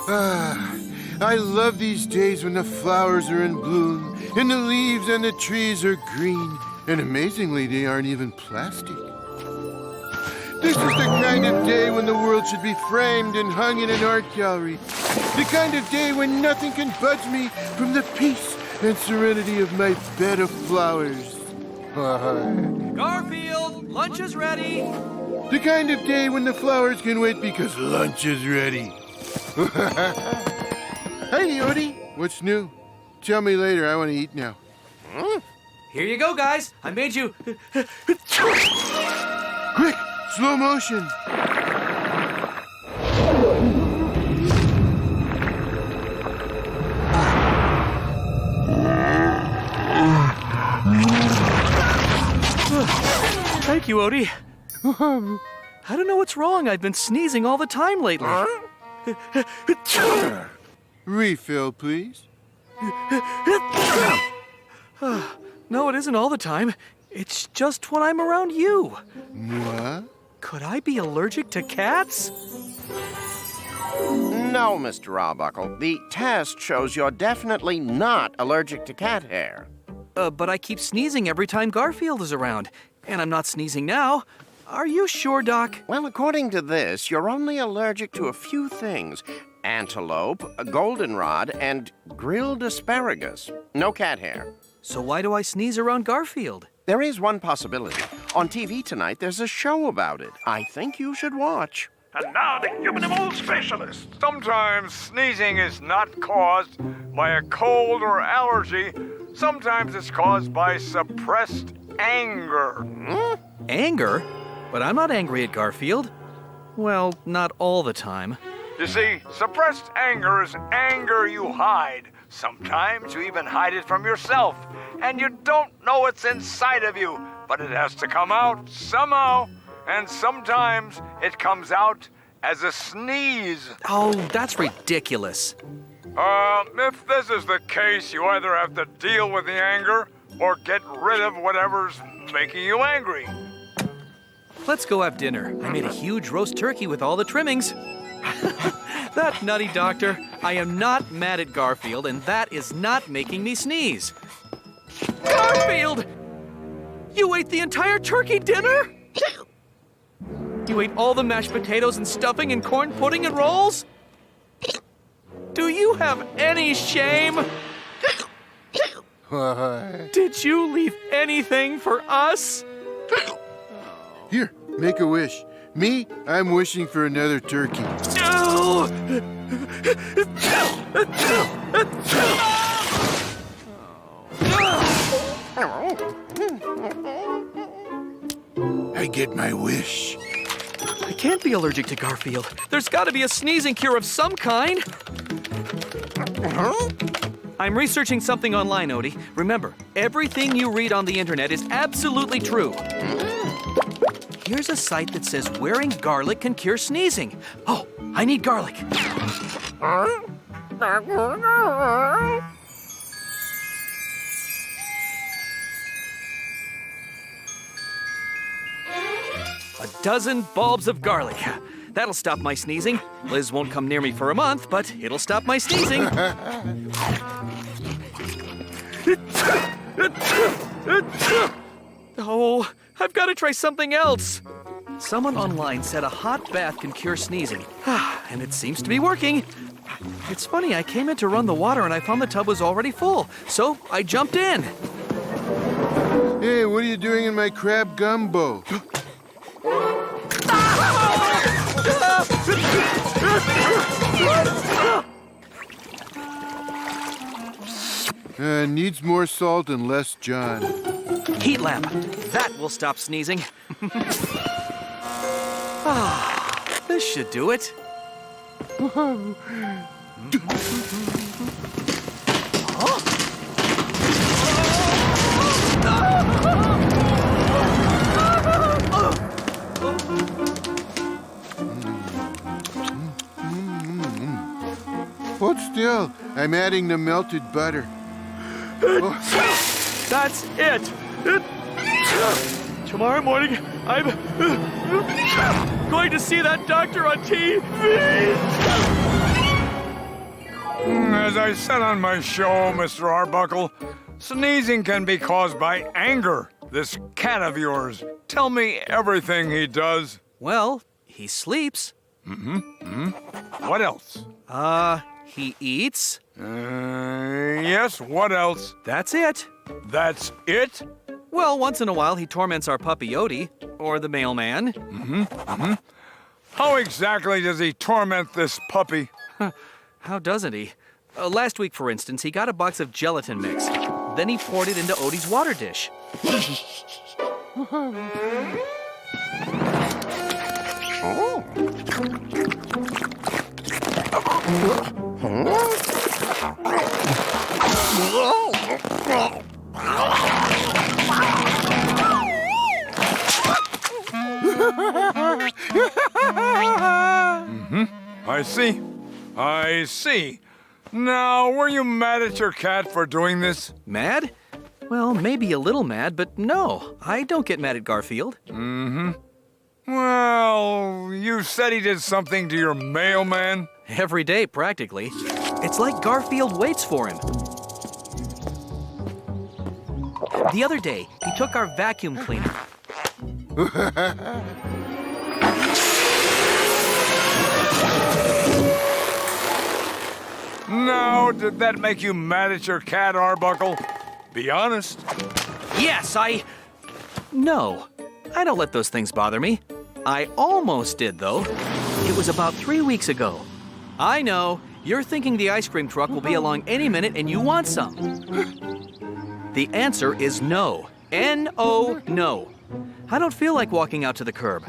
Ah, I love these days when the flowers are in bloom, and the leaves and the trees are green, and amazingly, they aren't even plastic. This is the kind of day when the world should be framed and hung in an art gallery. The kind of day when nothing can budge me from the peace and serenity of my bed of flowers. Garfield, lunch is ready. The kind of day when the flowers can wait because lunch is ready. Hey, Odie, what's new? Tell me later, I want to eat now. Here you go, guys. I made you... Quick, slow motion. Thank you, Odie. I don't know what's wrong. I've been sneezing all the time lately. Refill, please. No, it isn't all the time. It's just when I'm around you. What? Could I be allergic to cats? No, Mr. Arbuckle. The test shows you're definitely not allergic to cat hair. But I keep sneezing every time Garfield is around. And I'm not sneezing now. Are you sure, Doc? Well, according to this, you're only allergic to a few things. Antelope, goldenrod, and grilled asparagus. No cat hair. So why do I sneeze around Garfield? There is one possibility. On TV tonight, there's a show about it. I think you should watch. And now the human mole specialist. Sometimes sneezing is not caused by a cold or allergy. Sometimes it's caused by suppressed anger. Anger? But I'm not angry at Garfield. Well, not all the time. You see, suppressed anger is anger you hide. Sometimes you even hide it from yourself, and you don't know it's inside of you, but it has to come out somehow. And sometimes it comes out as a sneeze. Oh, that's ridiculous. If this is the case, you either have to deal with the anger or get rid of whatever's making you angry. Let's go have dinner. I made a huge roast turkey with all the trimmings. That nutty doctor. I am not mad at Garfield, and that is not making me sneeze. Garfield! You ate the entire turkey dinner? You ate all the mashed potatoes and stuffing and corn pudding and rolls? Do you have any shame? Did you leave anything for us? Here, make a wish. Me, I'm wishing for another turkey. I get my wish. I can't be allergic to Garfield. There's got to be a sneezing cure of some kind. I'm researching something online, Odie. Remember, everything you read on the internet is absolutely true. Here's a site that says wearing garlic can cure sneezing. Oh, I need garlic. A dozen bulbs of garlic. That'll stop my sneezing. Liz won't come near me for a month, but it'll stop my sneezing. Oh, I've got to try something else. Someone online said a hot bath can cure sneezing, and it seems to be working. It's funny, I came in to run the water and I found the tub was already full, so I jumped in. Hey, what are you doing in my crab gumbo? Needs more salt and less John. Heat lamp. That will stop sneezing. This should do it. Hold still. I'm adding the melted butter. That's it. Tomorrow morning, I'm going to see that doctor on TV. As I said on my show, Mr. Arbuckle, sneezing can be caused by anger. This cat of yours, tell me everything he does. Well, he sleeps. What else? He eats. Yes, what else? That's it. That's it? Well, once in a while he torments our puppy Odie, or the mailman. How exactly does he torment this puppy? How doesn't he? Last week, for instance, he got a box of gelatin mix. Then he poured it into Odie's water dish. I see. Now, were you mad at your cat for doing this? Mad? Well, maybe a little mad, but no, I don't get mad at Garfield. Well, you said he did something to your mailman? Every day, practically. It's like Garfield waits for him. The other day, he took our vacuum cleaner. Now, did that make you mad at your cat, Arbuckle? Be honest. Yes, No, I don't let those things bother me. I almost did, though. It was about 3 weeks ago. I know, you're thinking the ice cream truck will be along any minute and you want some. The answer is no. N-O, no. I don't feel like walking out to the curb.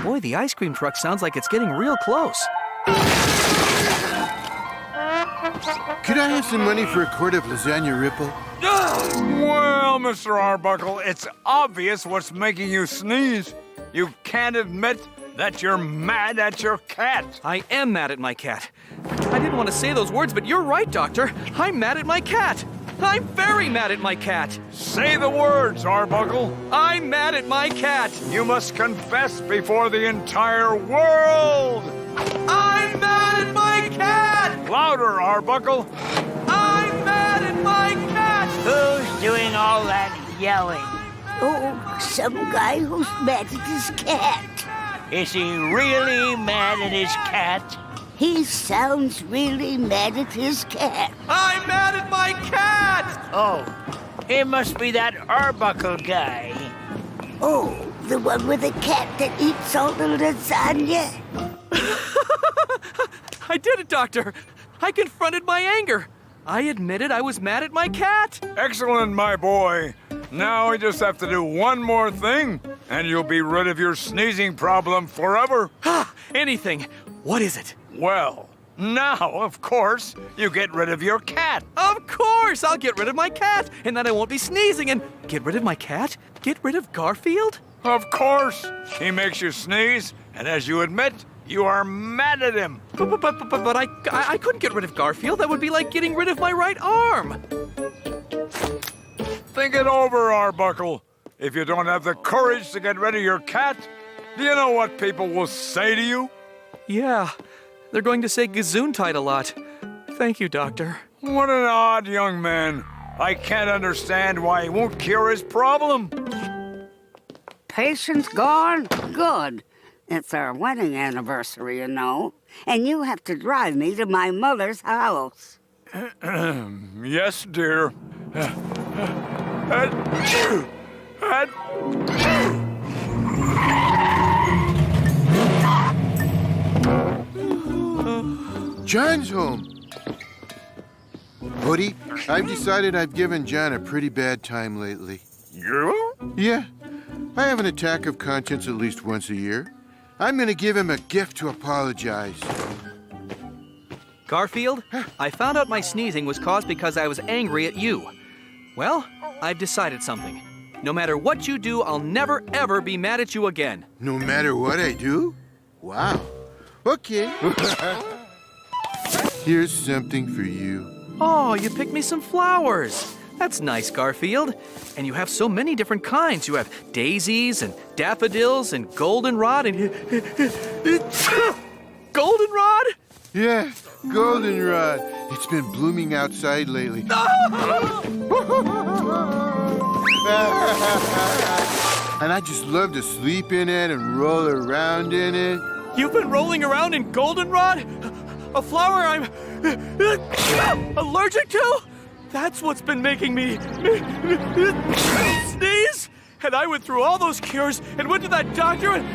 Boy, the ice cream truck sounds like it's getting real close. Could I have some money for a quart of lasagna ripple? Well, Mr. Arbuckle, it's obvious what's making you sneeze. You can't admit that you're mad at your cat. I am mad at my cat. I didn't want to say those words, but you're right, Doctor. I'm mad at my cat. I'm very mad at my cat. Say the words, Arbuckle. I'm mad at my cat. You must confess before the entire world. I'm mad at my cat. Louder, Arbuckle. I'm mad at my cat. Who's doing all that yelling? Oh, some guy who's mad at his cat. Is he really mad at his cat? He sounds really mad at his cat. I'm mad at my cat. Oh, it must be that Arbuckle guy. Oh, the one with the cat that eats all the lasagna? I did it, Doctor. I confronted my anger. I admitted I was mad at my cat. Excellent, my boy. Now we just have to do one more thing, and you'll be rid of your sneezing problem forever. Anything. What is it? Well, now, of course, you get rid of your cat. Of course, I'll get rid of my cat, and then I won't be sneezing. And get rid of my cat? Get rid of Garfield? Of course. He makes you sneeze, and as you admit, you are mad at him. But I couldn't get rid of Garfield. That would be like getting rid of my right arm. Think it over, Arbuckle. If you don't have the courage to get rid of your cat, do you know what people will say to you? Yeah, they're going to say Gesundheit a lot. Thank you, Doctor. What an odd young man. I can't understand why he won't cure his problem. Patient's gone? Good. It's our wedding anniversary, you know. And you have to drive me to my mother's house. Yes, dear. John's home. Woody, I've decided I've given John a pretty bad time lately. You? Yeah, I have an attack of conscience at least once a year. I'm gonna give him a gift to apologize. Garfield, I found out my sneezing was caused because I was angry at you. Well, I've decided something. No matter what you do, I'll never, ever be mad at you again. No matter what I do? Wow. Okay. Here's something for you. Oh, you picked me some flowers. That's nice, Garfield. And you have so many different kinds. You have daisies and daffodils and goldenrod and... goldenrod? Yeah, goldenrod. It's been blooming outside lately. And I just love to sleep in it and roll around in it. You've been rolling around in goldenrod? A flower I'm allergic to? That's what's been making me sneeze? And I went through all those cures and went to that doctor and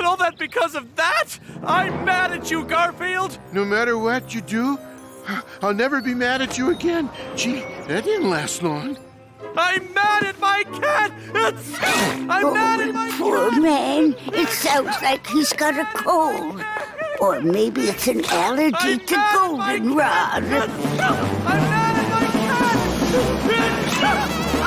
all that because of that? I'm mad at you, Garfield. No matter what you do, I'll never be mad at you again. Gee, that didn't last long. I'm mad at my cat. I'm mad at my Poor cat. man. It sounds like he's got a cold. Or maybe it's an allergy to goldenrod. I'm mad at my cat.